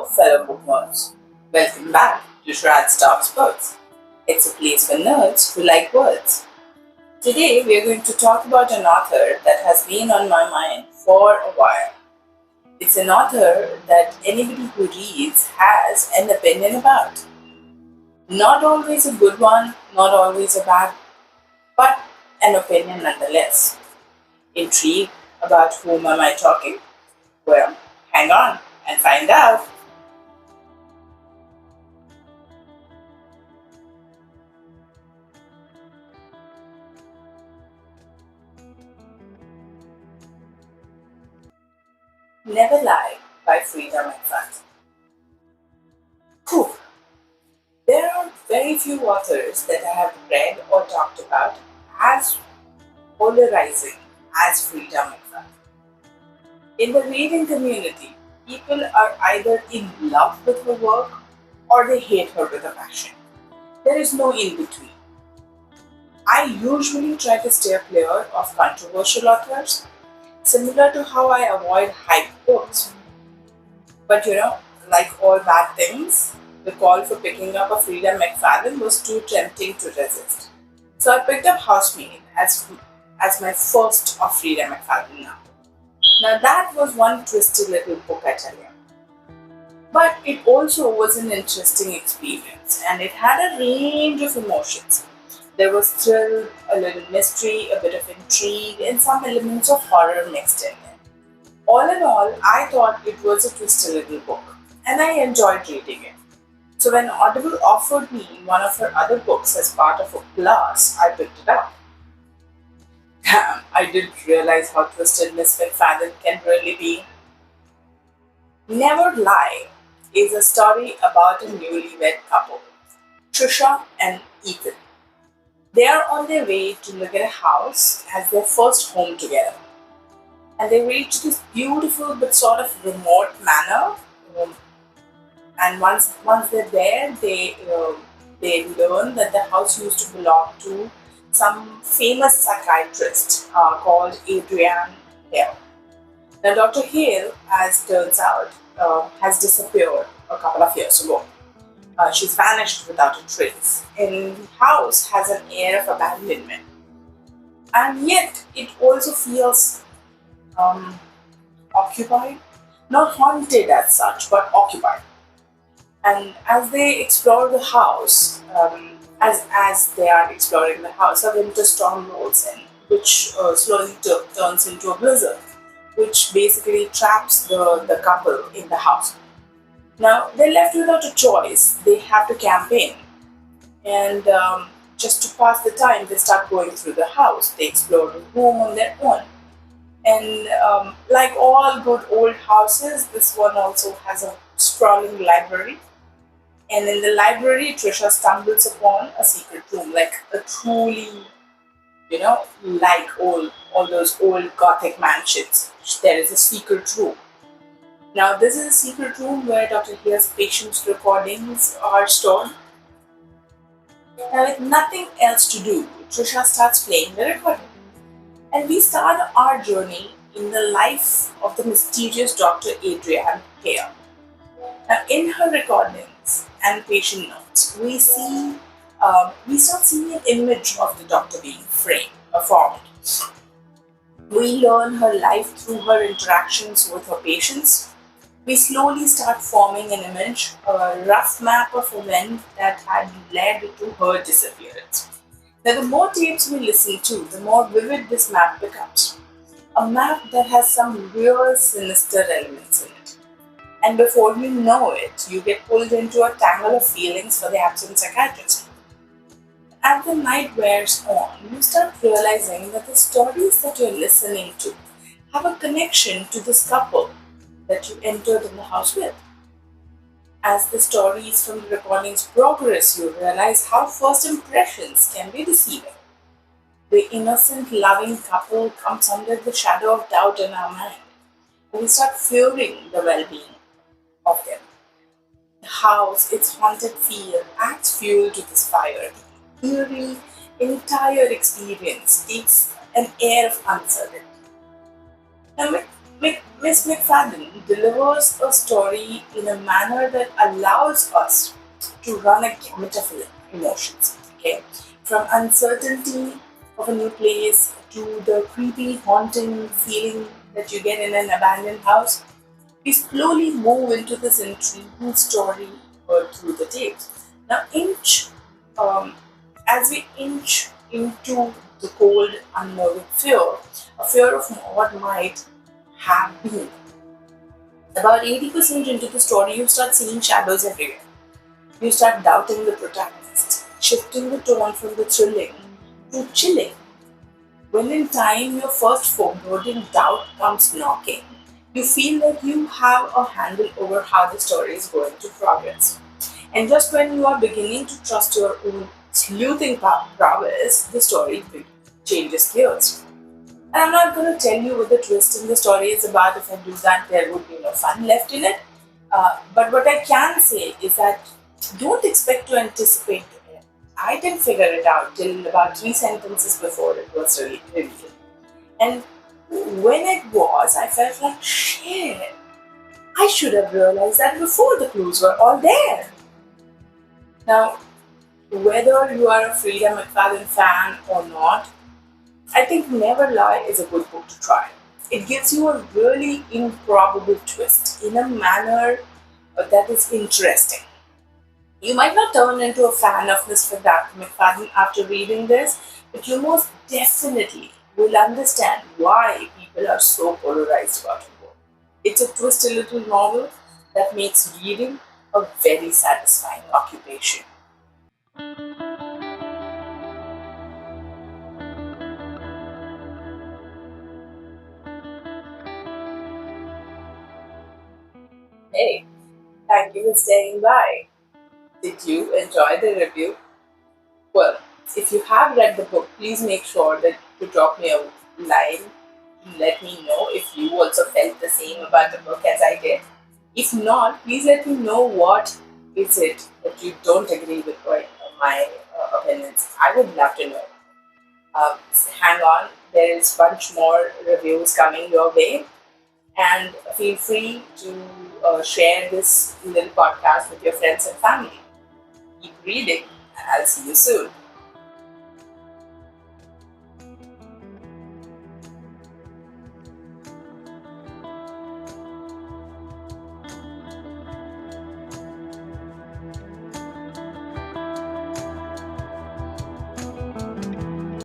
fellow bookworms. Welcome back to Shrad Stops Books. It's a place for nerds who like words. Today we are going to talk about an author that has been on my mind for a while. It's an author that anybody who reads has an opinion about. Not always a good one, not always a bad, but an opinion nonetheless. Intrigued about whom am I talking? Well, hang on and find out. Never Lie by Freida McFadden. Whew. There are very few authors that I have read or talked about as polarizing as Freida McFadden. In the reading community, people are either in love with her work or they hate her with a passion. There is no in between. I usually try to steer clear of controversial authors, similar to how I avoid hype books. But like all bad things, the call for picking up a Freida McFadden was too tempting to resist. So I picked up Housemaid as my first of Freida McFadden now. Now that was one twisty little book, I tell you. But it also was an interesting experience and it had a range of emotions. There was thrill, a little mystery, a bit of intrigue, and some elements of horror mixed in there. All in all, I thought it was a twisty little book, and I enjoyed reading it. So when Audible offered me one of her other books as part of a plus, I picked it up. Damn, I didn't realize how twisted Ms.McFadden can really be. Never Lie is a story about a newlywed couple, Trisha and Ethan. They are on their way to live in a house as their first home together. And they reach this beautiful but sort of remote manor. And once they're there, they learn that the house used to belong to some famous psychiatrist called Adrienne Hale. Now, Dr. Hale, as turns out, has disappeared a couple of years ago. She's vanished without a trace, and the house has an air of abandonment. And yet, it also feels occupied, not haunted as such, but occupied. And as they explore the house, as they are exploring the house, a winter storm rolls in, which slowly turns into a blizzard, which basically traps the couple in the house. Now, they're left without a choice. They have to camp in. And just to pass the time, they start going through the house. They explore the room on their own. And like all good old houses, this one also has a sprawling library. And in the library, Trisha stumbles upon a secret room, like a truly, like all those old Gothic mansions. There is a secret room. Now, this is a secret room where Dr. Hale's patients' recordings are stored. Now, with nothing else to do, Trisha starts playing the recording. And we start our journey in the life of the mysterious Dr. Adrienne Hale. Now, in her recordings and patient notes, we start seeing an image of the doctor being formed. We learn her life through her interactions with her patients. We slowly start forming an image, a rough map of events that had led to her disappearance. Now, the more tapes we listen to, the more vivid this map becomes. A map that has some real sinister elements in it. And before you know it, you get pulled into a tangle of feelings for the absent psychiatrist. As the night wears on, you start realizing that the stories that you're listening to have a connection to this couple that you entered in the house with. As the stories from the recordings progress, you realize how first impressions can be deceiving. The innocent, loving couple comes under the shadow of doubt in our mind, and we start fearing the well-being of them. The house, its haunted feel, adds fuel to this fire. The eerie, entire experience takes an air of uncertainty. Now, Ms. McFadden delivers a story in a manner that allows us to run a gamut of emotions. Okay, from uncertainty of a new place to the creepy, haunting feeling that you get in an abandoned house, we slowly move into this intriguing story through the tapes. Now, um, as we inch into the cold, unnerving fear, a fear of what might have been. About 80% into the story, you start seeing shadows everywhere. You start doubting the protagonist, shifting the tone from the thrilling to chilling. When in time your first foreboding doubt comes knocking, you feel like you have a handle over how the story is going to progress. And just when you are beginning to trust your own sleuthing prowess, the story changes gears. And I'm not going to tell you what the twist in the story is about. If I do that, there would be no fun left in it. But what I can say is that don't expect to anticipate it. I didn't figure it out till about 3 sentences before it was revealed. And when it was, I felt like, shit, I should have realized that before the clues were all there. Now, whether you are a Freida McFadden fan or not, I think Never Lie is a good book to try. It gives you a really improbable twist in a manner that is interesting. You might not turn into a fan of Ms. McFadden after reading this, but you most definitely will understand why people are so polarized about her book. It's a twisty little novel that makes reading a very satisfying occupation. Hey, thank you for staying by. Did you enjoy the review? Well, if you have read the book, please make sure that you drop me a line to let me know if you also felt the same about the book as I did. If not, please let me know what is it that you don't agree with my opinions. I would love to know. Hang on, there is bunch more reviews coming your way, and feel free to share this little podcast with your friends and family. Keep reading, and I'll see you soon.